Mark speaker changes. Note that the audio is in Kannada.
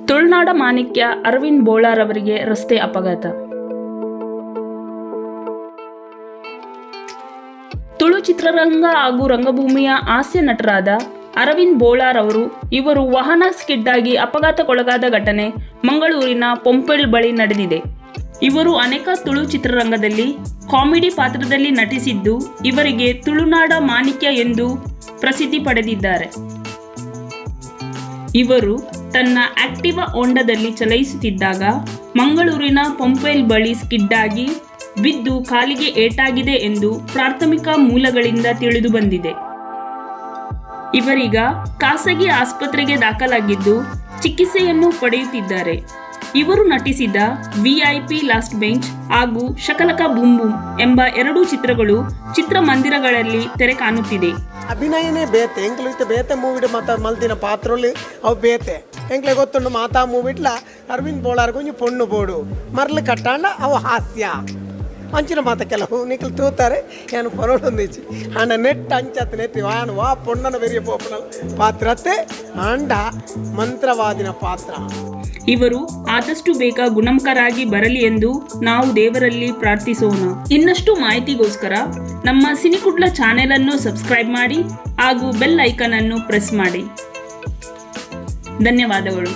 Speaker 1: ತುಳುನಾಡ ಮಾಣಿಕ್ಯ ಅರವಿಂದ್ ಬೋಳಾರ್ ಅವರಿಗೆ ರಸ್ತೆ ಅಪಘಾತ. ತುಳು ಚಿತ್ರರಂಗ ಹಾಗೂ ರಂಗಭೂಮಿಯ ಹಾಸ್ಯ ನಟರಾದ ಅರವಿಂದ್ ಬೋಳಾರ್ ಇವರು ವಾಹನ ಸ್ಕಿಡ್ ಆಗಿ ಅಪಘಾತಕ್ಕೊಳಗಾದ ಘಟನೆ ಮಂಗಳೂರಿನ ಪೊಂಪೆಲ್ ಬಳಿ ನಡೆದಿದೆ. ಇವರು ಅನೇಕ ತುಳು ಚಿತ್ರರಂಗದಲ್ಲಿ ಕಾಮಿಡಿ ಪಾತ್ರದಲ್ಲಿ ನಟಿಸಿದ್ದು ಇವರಿಗೆ ತುಳುನಾಡ ಮಾಣಿಕ್ಯ ಎಂದು ಪ್ರಸಿದ್ಧಿ ಪಡೆದಿದ್ದಾರೆ. ಇವರು ತನ್ನ ಆಕ್ಟಿವಾ ಹೋಂಡಾದಲ್ಲಿ ಚಲಾಯಿಸುತ್ತಿದ್ದಾಗ ಮಂಗಳೂರಿನ ಪೊಂಪೆಲ್ ಬಳಿ ಸ್ಕಿಡ್ ಆಗಿ ಬಿದ್ದು ಕಾಲಿಗೆ ಏಟಾಗಿದೆ ಎಂದು ಪ್ರಾಥಮಿಕ ಮೂಲಗಳಿಂದ ತಿಳಿದು ಬಂದಿದೆ. ಇವರೀಗ ಖಾಸಗಿ ಆಸ್ಪತ್ರೆಗೆ ದಾಖಲಾಗಿದ್ದು ಚಿಕಿತ್ಸೆಯನ್ನು ಪಡೆಯುತ್ತಿದ್ದಾರೆ. ಇವರು ನಟಿಸಿದ VIP ಲಾಸ್ಟ್ ಬೆಂಚ್ ಹಾಗೂ ಶಕಲಕ ಬೂಮ್ ಬೂಮ್ ಎಂಬ 2 ಚಿತ್ರಗಳು ಚಿತ್ರಮಂದಿರಗಳಲ್ಲಿ ತೆರೆ ಕಾಣುತ್ತಿದೆ.
Speaker 2: ಅಭಿನಯನೇ ಬೇತೆ ಎಂಕ್ಲು ಬೇತೆ ಮೂವಿಡ್ ಮಾತ ಮಲ್ದಿನ ಪಾತ್ರಲ್ಲಿ ಅವು ಬೇತೆ ಎಂಕ್ಲೆ ಗೊತ್ತುಂಡು ಮಾತಾ ಮೂವಿಡ್ಲ ಅರವಿಂದ್ ಬೋಳಾರ್ ಕೊಂಚ ಪೊಣ್ಣು ಬೋಡು ಮರ್ಲು ಕಟ್ಟಾಂಡ ಅವು ಹಾಸ್ಯ ಅಂಚಿನ ಮಾತ ಕೆಲವು ನಿಕ್ಲು ತೂತಾರೆ ಏನು ಪರೋಡೊಂದಿಚ್ಚಿ ಆಂಡ ನೆಟ್ ಅಂಚತ್ ನೆಟ್ಟಿ ವಾನು ವಾ ಪೊಣ್ಣನ ಬೆರಿಯ ಪೋಪನ ಪಾತ್ರತೆ ಆಂಡ ಮಂತ್ರವಾದಿನ ಪಾತ್ರ.
Speaker 1: ಇವರು ಆದಷ್ಟು ಬೇಗ ಗುಣಮುಖರಾಗಿ ಬರಲಿ ಎಂದು ನಾವು ದೇವರಲ್ಲಿ ಪ್ರಾರ್ಥಿಸೋಣ. ಇನ್ನಷ್ಟು ಮಾಹಿತಿಗೋಸ್ಕರ ನಮ್ಮ ಸಿನಿಕುಡ್ಲ ಚಾನೆಲ್ ಅನ್ನು ಸಬ್ಸ್ಕ್ರೈಬ್ ಮಾಡಿ ಹಾಗೂ ಬೆಲ್ ಐಕಾನ್ ಅನ್ನು ಪ್ರೆಸ್ ಮಾಡಿ. ಧನ್ಯವಾದಗಳು.